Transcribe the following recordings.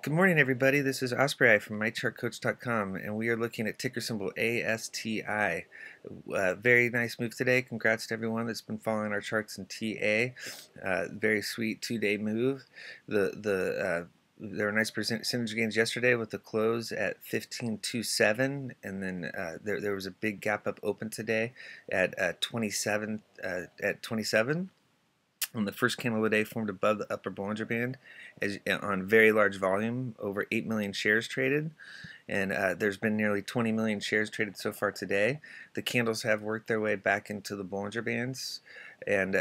Good morning, everybody. This is Osprey from MyChartCoach.com, and we are looking at ticker symbol ASTI. Very nice move today. Congrats to everyone that's been following our charts in TA. Very sweet two-day move. There were nice percentage gains yesterday with the close at 15.27, and then there was a big gap up open today at 27 at 27. On the first candle of the day, formed above the upper Bollinger Band on very large volume, over 8 million shares traded, and there's been nearly 20 million shares traded so far today. The candles have worked their way back into the Bollinger Bands, and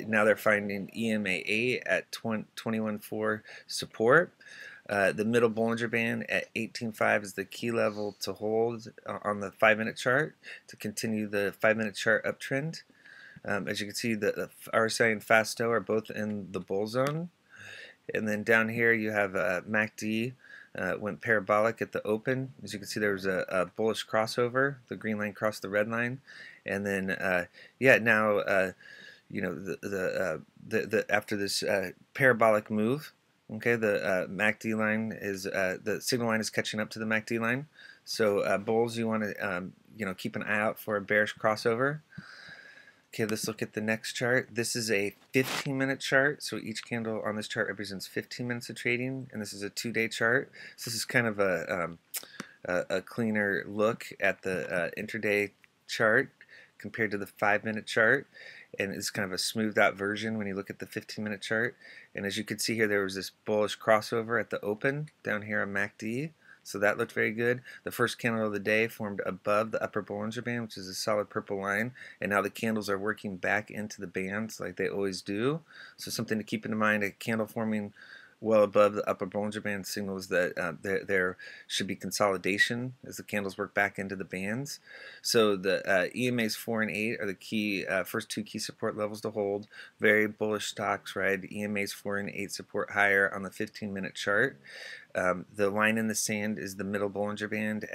now they're finding EMA8 at 21.4 support. The middle Bollinger Band at 18.5 is the key level to hold on the 5-minute chart to continue the 5-minute chart uptrend. As you can see, the RSI and FASTO are both in the bull zone. And then down here you have MACD went parabolic at the open. As you can see, there was a bullish crossover. The green line crossed the red line. And then, now, you know, after this parabolic move, okay, the MACD line is, the signal line is catching up to the MACD line. So bulls, you want to, keep an eye out for a bearish crossover. Okay, let's look at the next chart. This is a 15-minute chart, so each candle on this chart represents 15 minutes of trading, and this is a 2-day chart. So this is kind of a cleaner look at the intraday chart compared to the 5-minute chart, and it's kind of a smoothed out version when you look at the 15-minute chart. And as you can see here, there was this bullish crossover at the open down here on MACD. So that looked very good. The first candle of the day formed above the upper Bollinger Band, which is a solid purple line, and now the candles are working back into the bands like they always do. So something to keep in mind, a candle forming well above the upper Bollinger Band signals that there should be consolidation as the candles work back into the bands. So the EMAs 4 and 8 are the key first two key support levels to hold. Very bullish stocks, right? EMAs 4 and 8 support higher on the 15-minute chart. The line in the sand is the middle Bollinger Band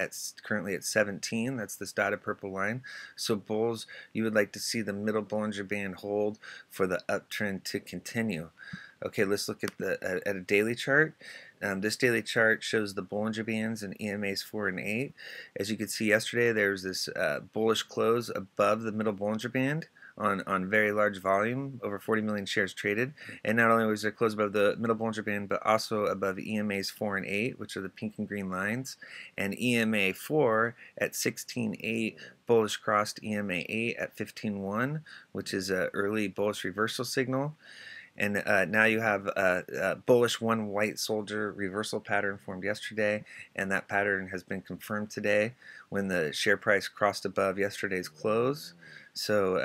currently at 17. That's this dotted purple line. So bulls, you would like to see the middle Bollinger Band hold for the uptrend to continue. Okay, let's look at at a daily chart. This daily chart shows the Bollinger Bands and EMAs 4 and 8. As you could see yesterday, there was this bullish close above the middle Bollinger Band on very large volume, over 40 million shares traded. And not only was there close above the middle Bollinger Band, but also above EMAs 4 and 8, which are the pink and green lines. And EMA 4 at 16.8 bullish crossed EMA 8 at 15.1, which is an early bullish reversal signal. And now you have a bullish one white soldier reversal pattern formed yesterday, and that pattern has been confirmed today when the share price crossed above yesterday's close. So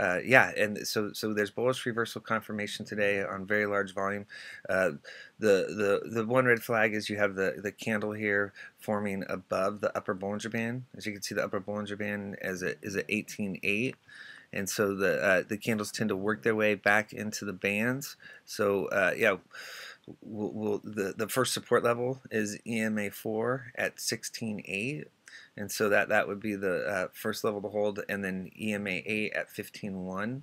so there's bullish reversal confirmation today on very large volume. The one red flag is you have the candle here forming above the upper Bollinger Band. As you can see, the upper Bollinger Band is at 18.8. And so the candles tend to work their way back into the bands. So the first support level is EMA 4 at 16.8, and so that would be the first level to hold, and then EMA 8 at 15.1.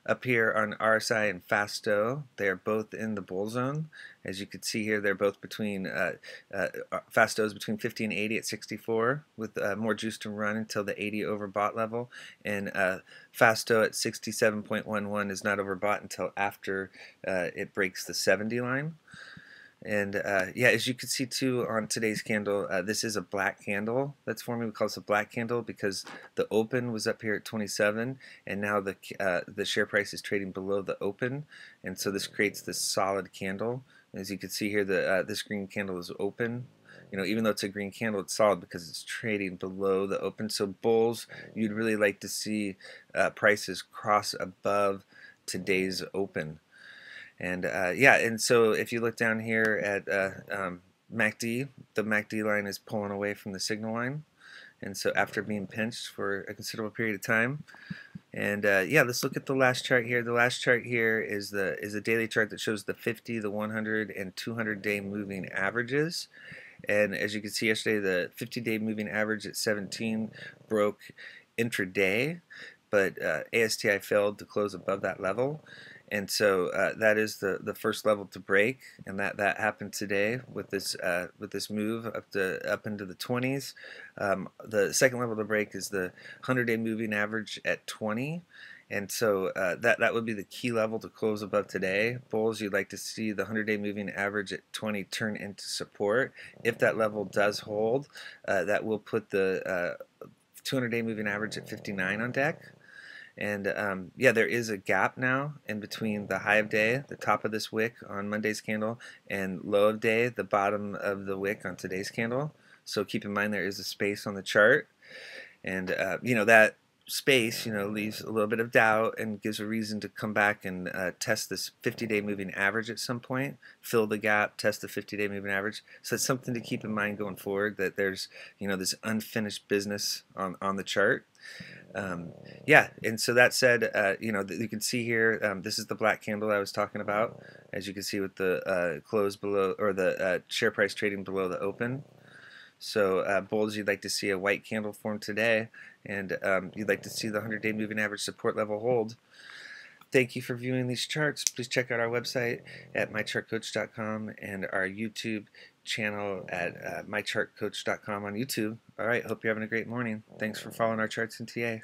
Up here on RSI and FASTO, they are both in the bull zone. As you can see here, they're both between FASTO is between 50 and 80 at 64, with more juice to run until the 80 overbought level, and FASTO at 67.11 is not overbought until after it breaks the 70 line. And as you can see too on today's candle, this is a black candle that's forming. We call this a black candle because the open was up here at 27, and now the share price is trading below the open, and so this creates this solid candle. As you can see here, this green candle is open. You know, even though it's a green candle, it's solid because it's trading below the open. So bulls, you'd really like to see prices cross above today's open. And and so if you look down here at MACD, the MACD line is pulling away from the signal line, and so after being pinched for a considerable period of time. And let's look at the last chart here. The last chart here is a daily chart that shows the 50, the 100, and 200-day moving averages. And as you can see yesterday, the 50-day moving average at 17 broke intraday, but ASTI failed to close above that level. And so that is the first level to break, and that happened today with this move up into the 20s. The second level to break is the 100-day moving average at 20. And so that would be the key level to close above today. Bulls, you'd like to see the 100-day moving average at 20 turn into support. If that level does hold, that will put the 200-day moving average at 59 on deck. And yeah, there is a gap now in between the high of day, the top of this wick on Monday's candle, and low of day, the bottom of the wick on today's candle. So keep in mind there is a space on the chart. And that space leaves a little bit of doubt and gives a reason to come back and test this 50-day moving average at some point, fill the gap, test the 50-day moving average. So it's something to keep in mind going forward, that there's this unfinished business on the chart. Yeah, and so that said, you can see here, this is the black candle I was talking about, as you can see with the close below, or the share price trading below the open. So bulls, you'd like to see a white candle form today, and you'd like to see the 100-day moving average support level hold. Thank you for viewing these charts. Please check out our website at mychartcoach.com and our YouTube channel at mychartcoach.com on YouTube. All right, hope you're having a great morning. Thanks for following our charts in TA.